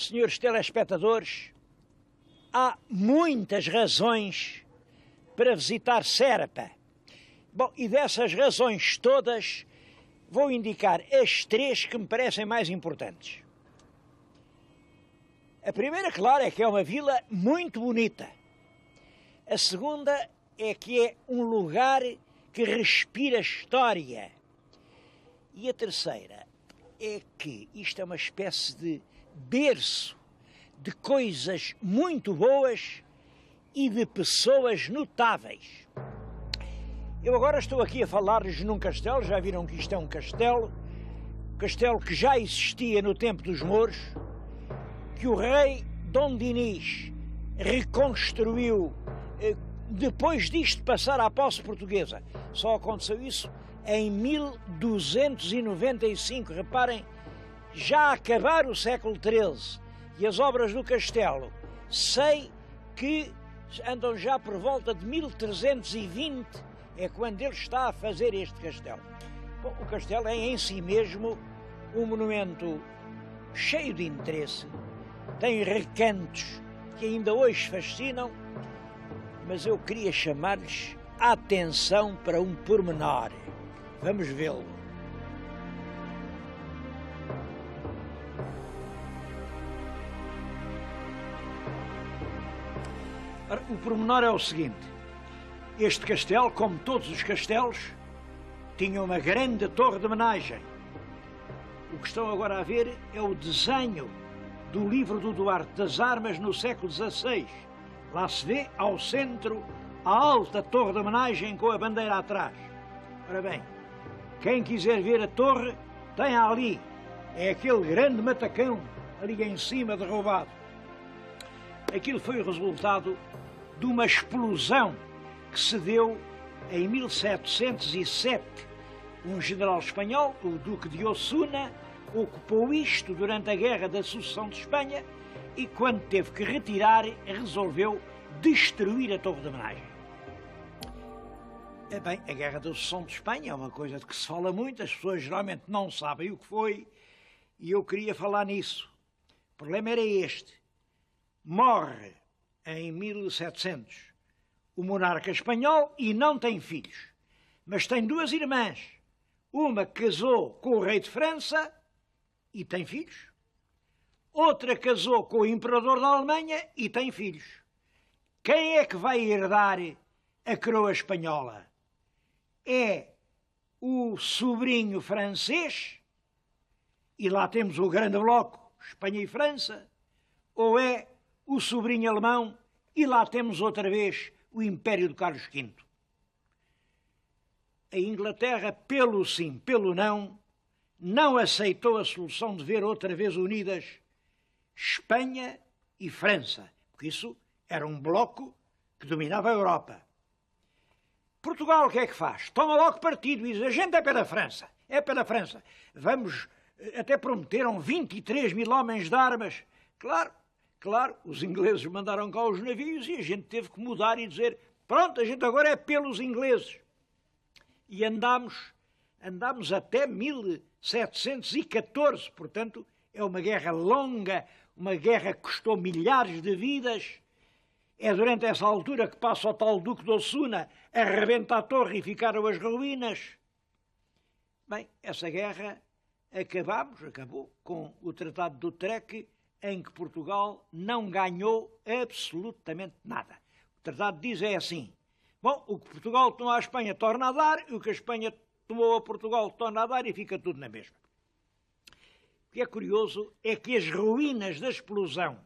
senhores telespectadores, há muitas razões para visitar Serpa. Bom, e dessas razões todas, vou indicar as três que me parecem mais importantes. A primeira, claro, é que é uma vila muito bonita. A segunda é que é um lugar que respira história. E a terceira é que isto é uma espécie de berço de coisas muito boas e de pessoas notáveis. Eu agora estou aqui a falar-lhes num castelo, já viram que isto é um castelo que já existia no tempo dos mouros, que o rei Dom Dinis reconstruiu depois disto passar à posse portuguesa. Só aconteceu isso em 1295, reparem, já a acabar o século XIII, e as obras do castelo, sei que andam já por volta de 1320, é quando ele está a fazer este castelo. Bom, o castelo é em si mesmo um monumento cheio de interesse, tem recantos que ainda hoje fascinam, mas eu queria chamar-lhes a atenção para um pormenor. Vamos vê-lo. O pormenor é o seguinte: este castelo, como todos os castelos, tinha uma grande torre de homenagem. O que estão agora a ver é o desenho do livro do Duarte das Armas no século XVI. Lá se vê, ao centro, a alta torre de homenagem com a bandeira atrás. Ora bem, quem quiser ver a torre, tem ali. É aquele grande matacão ali em cima derrubado. Aquilo foi o resultado de uma explosão que se deu em 1707. Um general espanhol, o Duque de Osuna, ocupou isto durante a Guerra da Sucessão de Espanha e, quando teve que retirar, resolveu destruir a torre de homenagem. Bem, a Guerra da Sucessão de Espanha é uma coisa de que se fala muito, as pessoas geralmente não sabem o que foi, e eu queria falar nisso. O problema era este: morre em 1700 o monarca espanhol e não tem filhos, mas tem duas irmãs. Uma casou com o rei de França e tem filhos. Outra casou com o imperador da Alemanha e tem filhos. Quem é que vai herdar a coroa espanhola? É o sobrinho francês, e lá temos o grande bloco, Espanha e França, ou é o sobrinho alemão, e lá temos outra vez o Império de Carlos V. A Inglaterra, pelo sim, pelo não, não aceitou a solução de ver outra vez unidas Espanha e França, porque isso era um bloco que dominava a Europa. Portugal o que é que faz? Toma logo partido e diz: a gente é pela França, é pela França. Vamos, até prometeram 23 mil homens de armas. Claro, os ingleses mandaram cá os navios e a gente teve que mudar e dizer: pronto, a gente agora é pelos ingleses. E andámos até 1714, portanto, é uma guerra longa, uma guerra que custou milhares de vidas. É durante essa altura que passa o tal Duque de Osuna, arrebenta a torre e ficaram as ruínas. Bem, essa guerra acabou com o Tratado de Utrecht, em que Portugal não ganhou absolutamente nada. O tratado diz é assim: bom, o que Portugal tomou à Espanha torna a dar, e o que a Espanha tomou a Portugal torna a dar, e fica tudo na mesma. O que é curioso é que as ruínas da explosão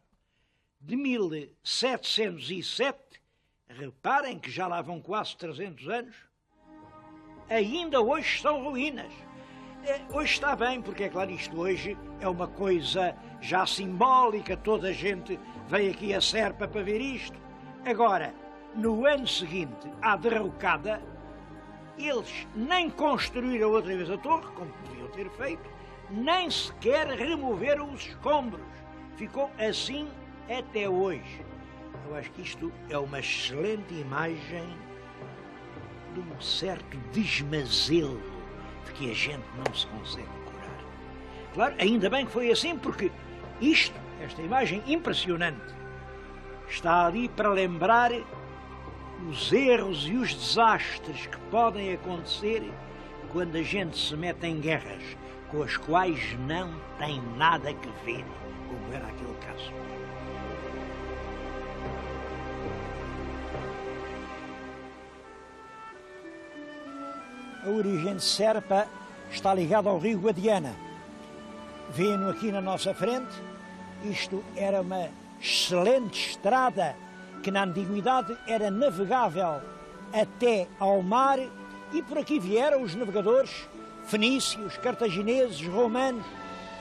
de 1707, reparem que já lá vão quase 300 anos, ainda hoje são ruínas. Hoje está bem, porque é claro, isto hoje é uma coisa já simbólica, toda a gente vem aqui a Serpa para ver isto. Agora, no ano seguinte, à derrocada, eles nem construíram outra vez a torre, como podiam ter feito, nem sequer removeram os escombros. Ficou assim até hoje. Eu acho que isto é uma excelente imagem de um certo desmazelo de que a gente não se consegue curar. Claro, ainda bem que foi assim, porque isto esta imagem impressionante, está ali para lembrar os erros e os desastres que podem acontecer quando a gente se mete em guerras com as quais não tem nada que ver, como era aquele caso. A origem de Serpa está ligada ao rio Guadiana. Vêem-no aqui na nossa frente. Isto era uma excelente estrada que na antiguidade era navegável até ao mar, e por aqui vieram os navegadores fenícios, cartagineses, romanos,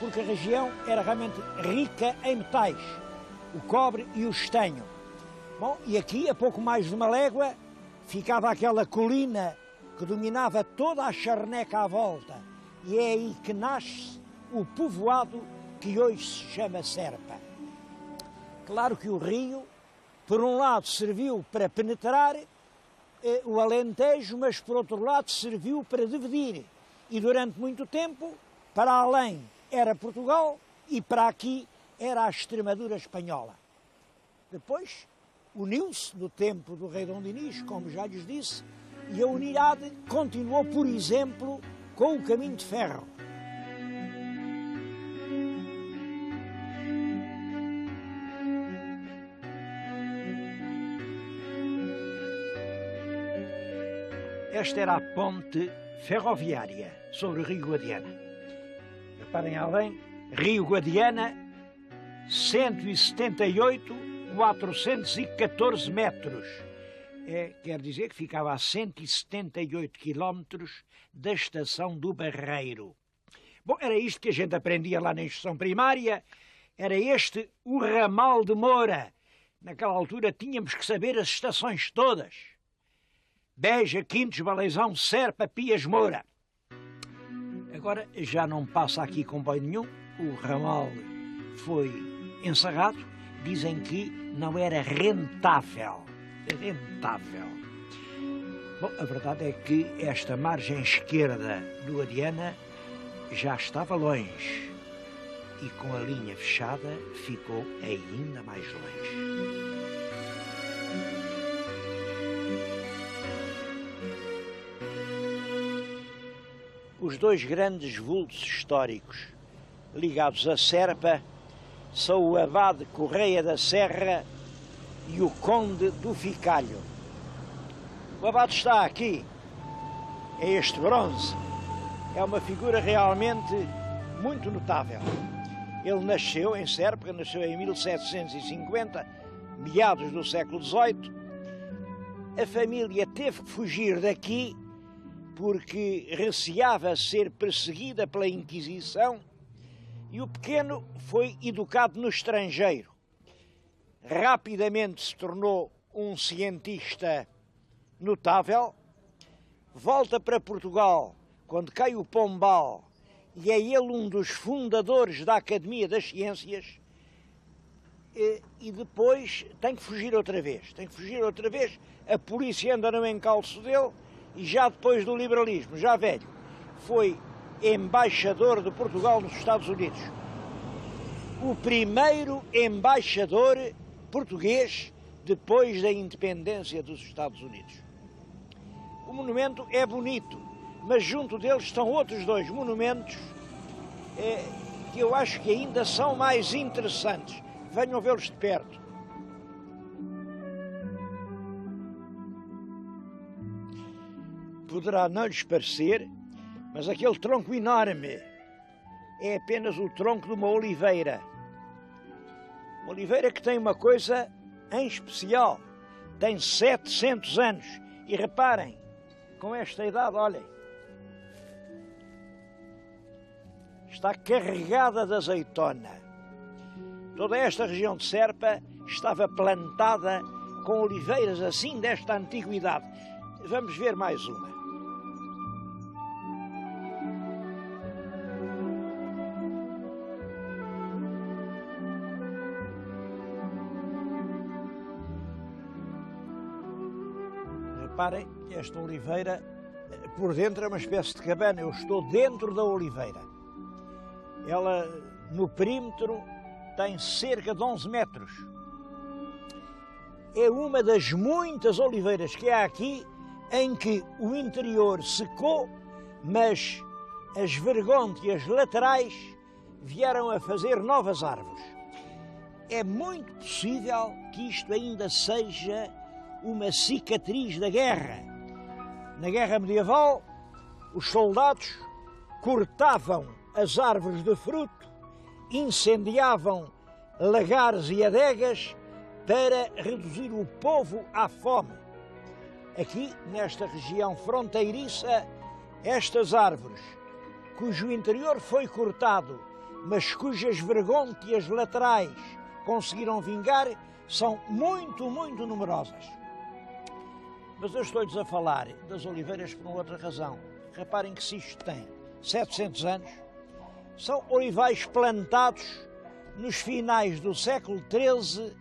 porque a região era realmente rica em metais, o cobre e o estanho. Bom, e aqui, a pouco mais de uma légua, ficava aquela colina que dominava toda a charneca à volta, e é aí que nasce o povoado que hoje se chama Serpa. Claro que o rio, por um lado, serviu para penetrar o Alentejo, mas por outro lado serviu para dividir. E durante muito tempo, para além era Portugal e para aqui era a Extremadura espanhola. Depois uniu-se no tempo do rei Dom Dinis, como já lhes disse, e a unidade continuou, por exemplo, com o caminho de ferro. Esta era a ponte ferroviária sobre o rio Guadiana. Reparem além, rio Guadiana, 178.414 metros. Quer dizer que ficava a 178 quilómetros da estação do Barreiro. Bom, era isto que a gente aprendia lá na instrução primária, era este o ramal de Moura. Naquela altura tínhamos que saber as estações todas. Beja, Quintos, Baleizão, Serpa, Pias, Moura. Agora já não passa aqui comboio nenhum, o ramal foi encerrado, dizem que não era rentável. Bom, a verdade é que esta margem esquerda do Guadiana já estava longe e com a linha fechada ficou ainda mais longe. Os dois grandes vultos históricos ligados a Serpa são o abade Correia da Serra e o conde do Ficalho. O abade está aqui, é este bronze. É uma figura realmente muito notável. Ele nasceu em Serpa, nasceu em 1750, meados do século XVIII. A família teve que fugir daqui porque receava ser perseguida pela Inquisição, e o pequeno foi educado no estrangeiro. Rapidamente se tornou um cientista notável, volta para Portugal quando cai o Pombal, e é ele um dos fundadores da Academia das Ciências, e depois tem que fugir outra vez. A polícia anda no encalço dele, e já depois do liberalismo, já velho, foi embaixador de Portugal nos Estados Unidos. O primeiro embaixador português depois da independência dos Estados Unidos. O monumento é bonito, mas junto deles estão outros dois monumentos que eu acho que ainda são mais interessantes. Venham vê-los de perto. Poderá não lhes parecer, mas aquele tronco enorme é apenas o tronco de uma oliveira. Uma oliveira que tem uma coisa em especial. Tem 700 anos. E reparem, com esta idade, olhem, está carregada de azeitona. Toda esta região de Serpa estava plantada com oliveiras assim desta antiguidade. Vamos ver mais uma. Reparem, esta oliveira, por dentro é uma espécie de cabana. Eu estou dentro da oliveira. Ela, no perímetro, tem cerca de 11 metros. É uma das muitas oliveiras que há aqui em que o interior secou, mas as vergônteas laterais vieram a fazer novas árvores. É muito possível que isto ainda seja uma cicatriz da guerra. Na guerra medieval, os soldados cortavam as árvores de fruto, incendiavam lagares e adegas para reduzir o povo à fome. Aqui, nesta região fronteiriça, estas árvores, cujo interior foi cortado, mas cujas vergônteas laterais conseguiram vingar, são muito, muito numerosas. Mas eu estou-lhes a falar das oliveiras por uma outra razão. Reparem que se isto tem 700 anos, são olivais plantados nos finais do século XIII,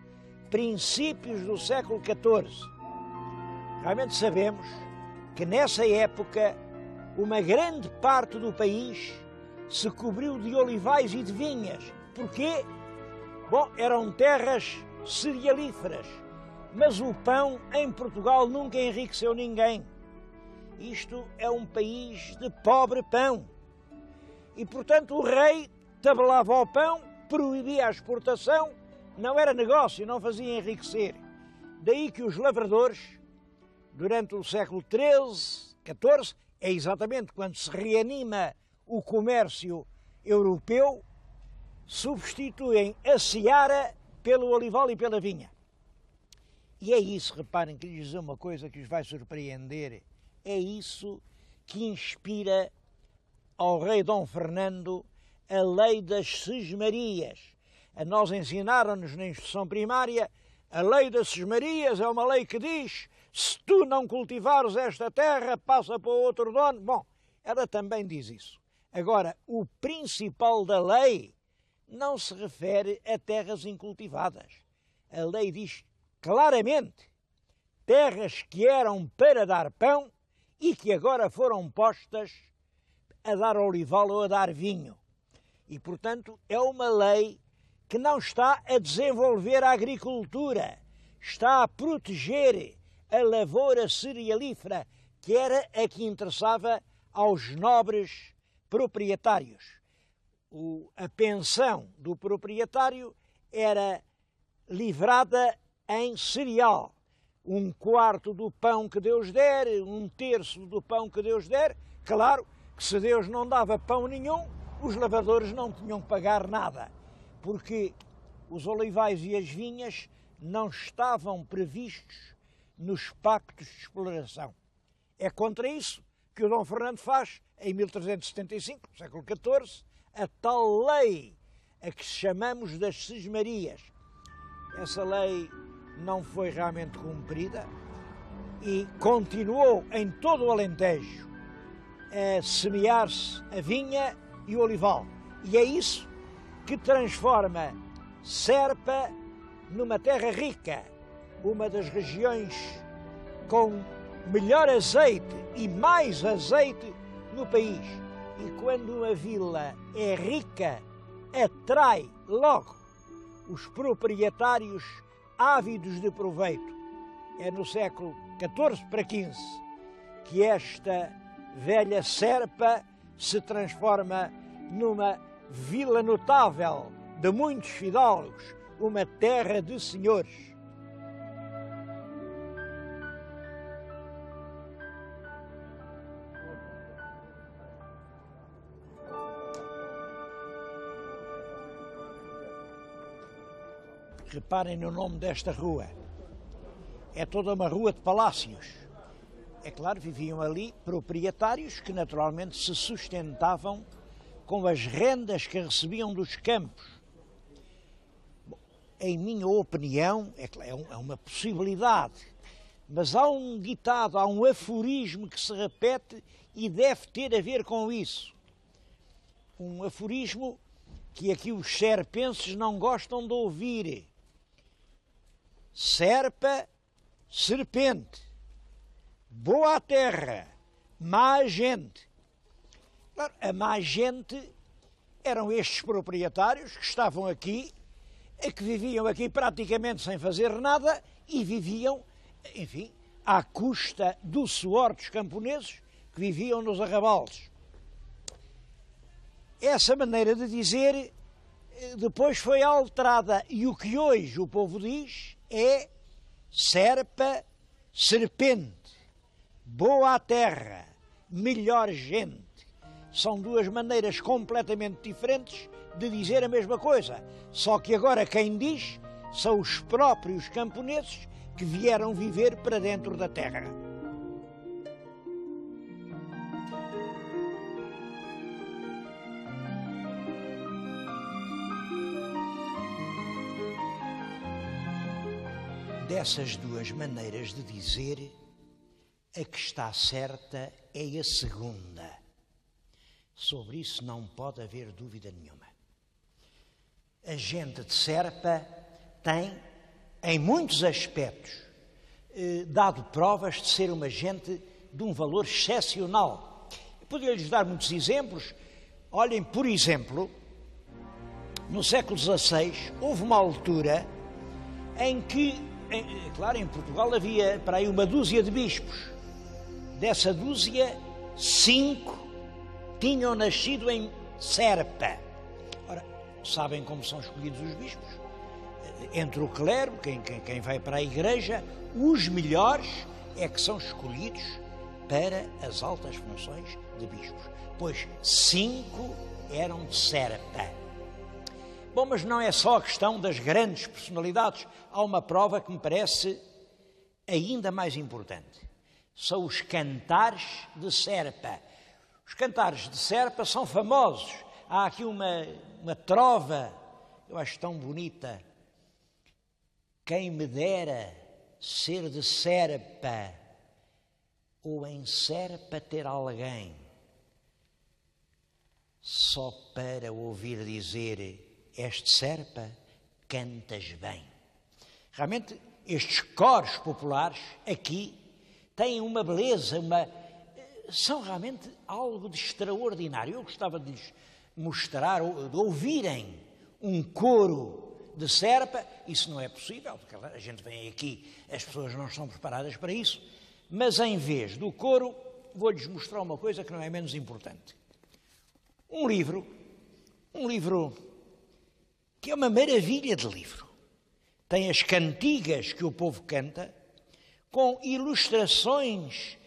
princípios do século XIV. Realmente sabemos que nessa época uma grande parte do país se cobriu de olivais e de vinhas. Porquê? Bom, eram terras cerealíferas, mas o pão em Portugal nunca enriqueceu ninguém. Isto é um país de pobre pão. E, portanto, o rei tabelava o pão, proibia a exportação, não era negócio, não fazia enriquecer. Daí que os lavradores, durante o século XIII, XIV, é exatamente quando se reanima o comércio europeu, substituem a seara pelo olival e pela vinha. E é isso, reparem, que lhes dizer uma coisa que os vai surpreender, é isso que inspira ao rei Dom Fernando a lei das sesmarias. A nós ensinaram-nos na instrução primária, a lei das sesmarias é uma lei que diz: se tu não cultivares esta terra, passa para outro dono. Bom, ela também diz isso. Agora, o principal da lei não se refere a terras incultivadas. A lei diz claramente: terras que eram para dar pão e que agora foram postas a dar olival ou a dar vinho. E, portanto, é uma lei que não está a desenvolver a agricultura, está a proteger a lavoura cerealífera, que era a que interessava aos nobres proprietários. A pensão do proprietário era livrada em cereal. 1/4 do pão que Deus der, 1/3 do pão que Deus der. Claro que se Deus não dava pão nenhum, os lavradores não tinham que pagar nada, porque os olivais e as vinhas não estavam previstos nos pactos de exploração. É contra isso que o Dom Fernando faz, em 1375, século XIV, a tal lei a que chamamos das sesmarias. Essa lei não foi realmente cumprida e continuou em todo o Alentejo a semear-se a vinha e o olival. E é isso que transforma Serpa numa terra rica, uma das regiões com melhor azeite e mais azeite no país. E quando uma vila é rica, atrai logo os proprietários ávidos de proveito. É no século XIV para XV que esta velha Serpa se transforma numa vila notável de muitos fidalgos, uma terra de senhores. Reparem no nome desta rua. É toda uma rua de palácios. É claro, viviam ali proprietários que naturalmente se sustentavam com as rendas que recebiam dos campos. Bom, em minha opinião, é uma possibilidade, mas há um ditado, há um aforismo que se repete e deve ter a ver com isso. Um aforismo que aqui os serpenses não gostam de ouvir. Serpa, serpente, boa terra, má gente. Claro, a má gente eram estes proprietários que estavam aqui que viviam aqui praticamente sem fazer nada e viviam, enfim, à custa do suor dos camponeses que viviam nos arrabaldes. Essa maneira de dizer depois foi alterada e o que hoje o povo diz é serpa, serpente, boa terra, melhor gente. São duas maneiras completamente diferentes de dizer a mesma coisa, só que agora quem diz são os próprios camponeses que vieram viver para dentro da terra. Dessas duas maneiras de dizer, a que está certa é a segunda. Sobre isso não pode haver dúvida nenhuma. A gente de Serpa tem, em muitos aspectos, dado provas de ser uma gente de um valor excepcional. Poderia-lhes dar muitos exemplos. Olhem, por exemplo, no século XVI houve uma altura em que, claro, em Portugal havia para aí uma dúzia de bispos. Dessa dúzia, 5 tinham nascido em Serpa. Ora, sabem como são escolhidos os bispos? Entre o clero, quem vai para a igreja, os melhores é que são escolhidos para as altas funções de bispos. Pois 5 eram de Serpa. Bom, mas não é só a questão das grandes personalidades. Há uma prova que me parece ainda mais importante. São os cantares de Serpa. Os cantares de Serpa são famosos. Há aqui uma trova, eu acho tão bonita. Quem me dera ser de Serpa, ou em Serpa ter alguém, só para ouvir dizer: és de Serpa, cantas bem. Realmente, estes coros populares aqui têm uma beleza, são realmente algo de extraordinário. Eu gostava de lhes mostrar, de ouvirem um coro de Serpa. Isso não é possível, porque a gente vem aqui, as pessoas não estão preparadas para isso, mas em vez do coro, vou-lhes mostrar uma coisa que não é menos importante. Um livro que é uma maravilha de livro. Tem as cantigas que o povo canta, com ilustrações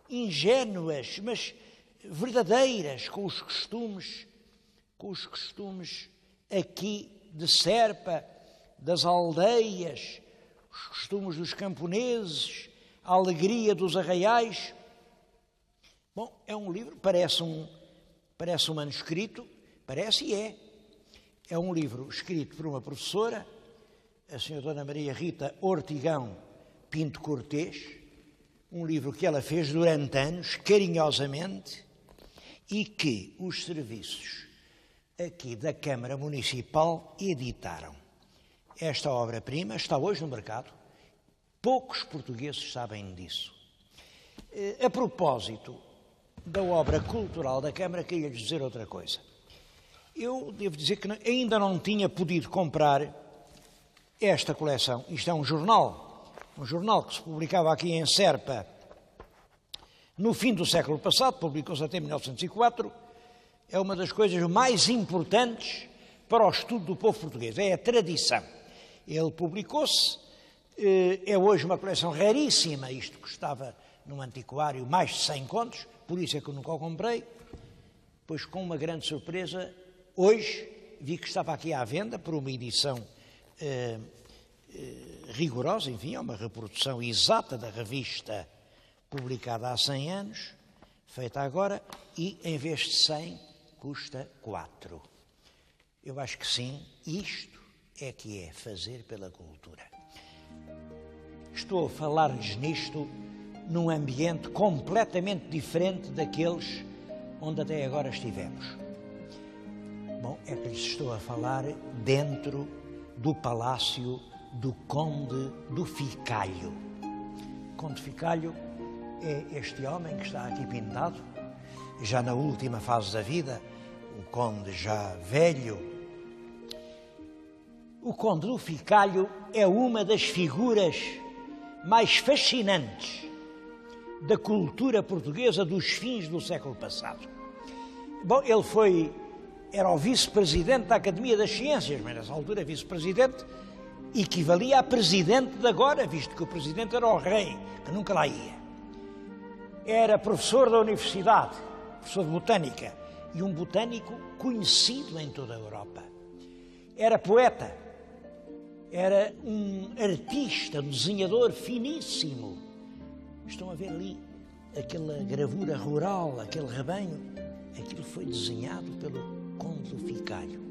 ingênuas, mas verdadeiras, com os costumes aqui de Serpa, das aldeias, os costumes dos camponeses, a alegria dos arraiais. Bom, é um livro, parece um manuscrito, parece e é. É um livro escrito por uma professora, a senhora Dona Maria Rita Ortigão Pinto Cortês, um livro que ela fez durante anos, carinhosamente, e que os serviços aqui da Câmara Municipal editaram. Esta obra-prima está hoje no mercado, poucos portugueses sabem disso. A propósito da obra cultural da Câmara, queria-lhes dizer outra coisa. Eu devo dizer que ainda não tinha podido comprar esta coleção. Isto é um jornal que se publicava aqui em Serpa no fim do século passado, publicou-se até 1904, é uma das coisas mais importantes para o estudo do povo português, é a tradição. Ele publicou-se, é hoje uma coleção raríssima, isto custava num antiquário mais de 100 contos, por isso é que eu nunca o comprei, pois com uma grande surpresa, hoje vi que estava aqui à venda por uma edição rigorosa, enfim, é uma reprodução exata da revista publicada há 100 anos, feita agora, e em vez de 100 custa 4. Eu acho que sim, isto é que é fazer pela cultura. Estou a falar-lhes nisto num ambiente completamente diferente daqueles onde até agora estivemos. Bom, é que lhes estou a falar dentro do palácio do Conde do Ficalho. O Conde Ficalho é este homem que está aqui pintado, já na última fase da vida, o conde já velho, O Conde do Ficalho é uma das figuras mais fascinantes da cultura portuguesa dos fins do século passado. Bom, ele era o vice-presidente da Academia das Ciências, mas nessa altura vice-presidente equivalia a presidente de agora, visto que o presidente era o rei, que nunca lá ia. Era professor da universidade, professor de botânica, e um botânico conhecido em toda a Europa. Era poeta, era um artista, um desenhador finíssimo. Estão a ver ali aquela gravura rural, aquele rebanho? Aquilo foi desenhado pelo Conde do Ficalho.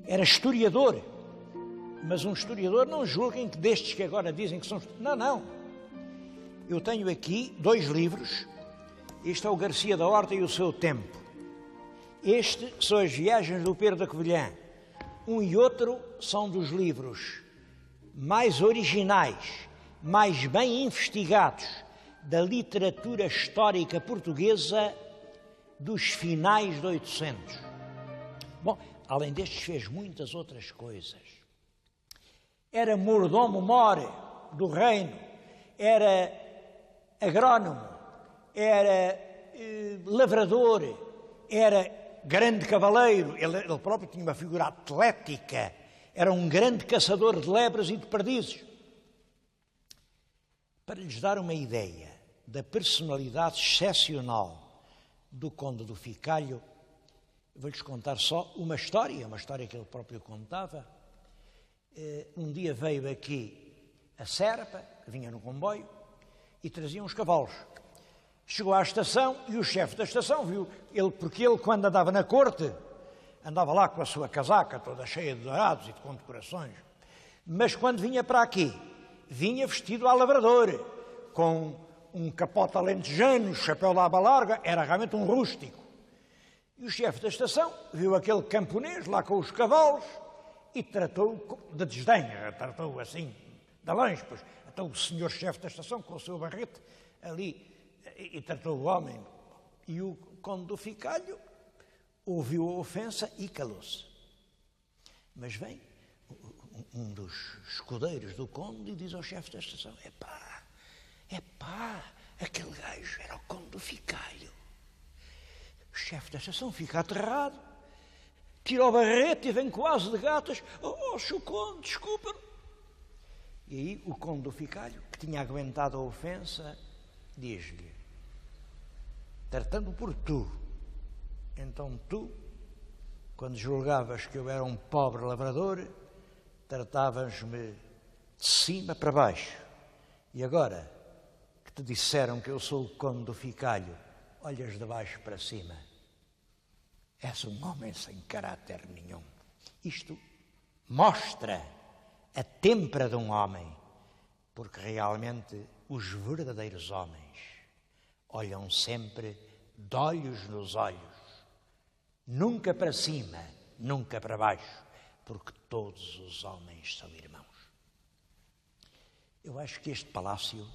Era historiador, mas um historiador, não julguem que destes que agora dizem que são... Não. Eu tenho aqui 2 livros. Este é o Garcia da Horta e o Seu Tempo. Este são as Viagens do Pedro da Covilhã. Um e outro são dos livros mais originais, mais bem investigados da literatura histórica portuguesa dos finais de 800. Bom, além destes fez muitas outras coisas. Era mordomo-mor do reino, era agrónomo, era lavrador, era grande cavaleiro, ele próprio tinha uma figura atlética, era um grande caçador de lebres e de perdizes. Para lhes dar uma ideia da personalidade excepcional do Conde do Ficalho, vou-lhes contar só uma história que ele próprio contava. Um dia veio aqui a Serpa, que vinha no comboio, e trazia uns cavalos. Chegou à estação e o chefe da estação viu, porque ele, quando andava na corte, andava lá com a sua casaca toda cheia de dourados e de condecorações, mas quando vinha para aqui, vinha vestido à lavrador, com um capote alentejano, chapéu de aba larga, era realmente um rústico. E o chefe da estação viu aquele camponês lá com os cavalos e tratou de desdém, tratou assim, de longe, pois. Então o senhor chefe da estação, com o seu barrete, ali, e tratou o homem. E o Conde do Ficalho ouviu a ofensa e calou-se. Mas vem um dos escudeiros do Conde e diz ao chefe da estação: epá, aquele gajo era o Conde do Ficalho. O chefe da estação fica aterrado, tira o barrete e vem quase de gatas: Sr. Conde, desculpa. E aí o Conde do Ficalho, que tinha aguentado a ofensa, diz-lhe, tratando por tu, então tu, quando julgavas que eu era um pobre lavrador, tratavas-me de cima para baixo. E agora que te disseram que eu sou o Conde do Ficalho, olhas de baixo para cima. És um homem sem caráter nenhum. Isto mostra a têmpera de um homem, porque realmente os verdadeiros homens olham sempre de olhos nos olhos, nunca para cima, nunca para baixo, porque todos os homens são irmãos. Eu acho que este palácio,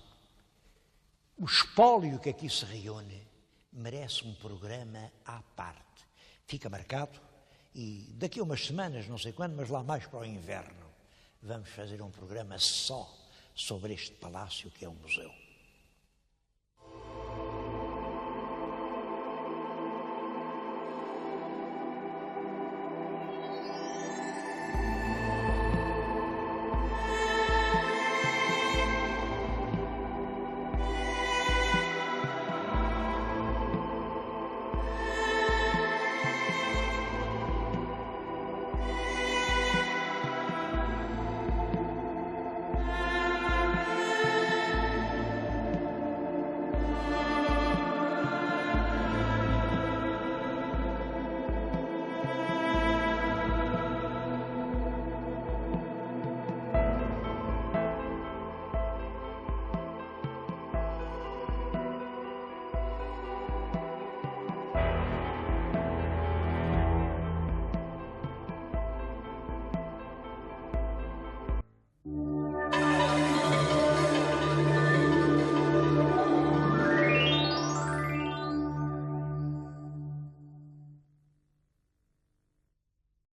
o espólio que aqui se reúne, merece um programa à parte. Fica marcado e daqui a umas semanas, não sei quando, mas lá mais para o inverno, vamos fazer um programa só sobre este palácio que é um museu.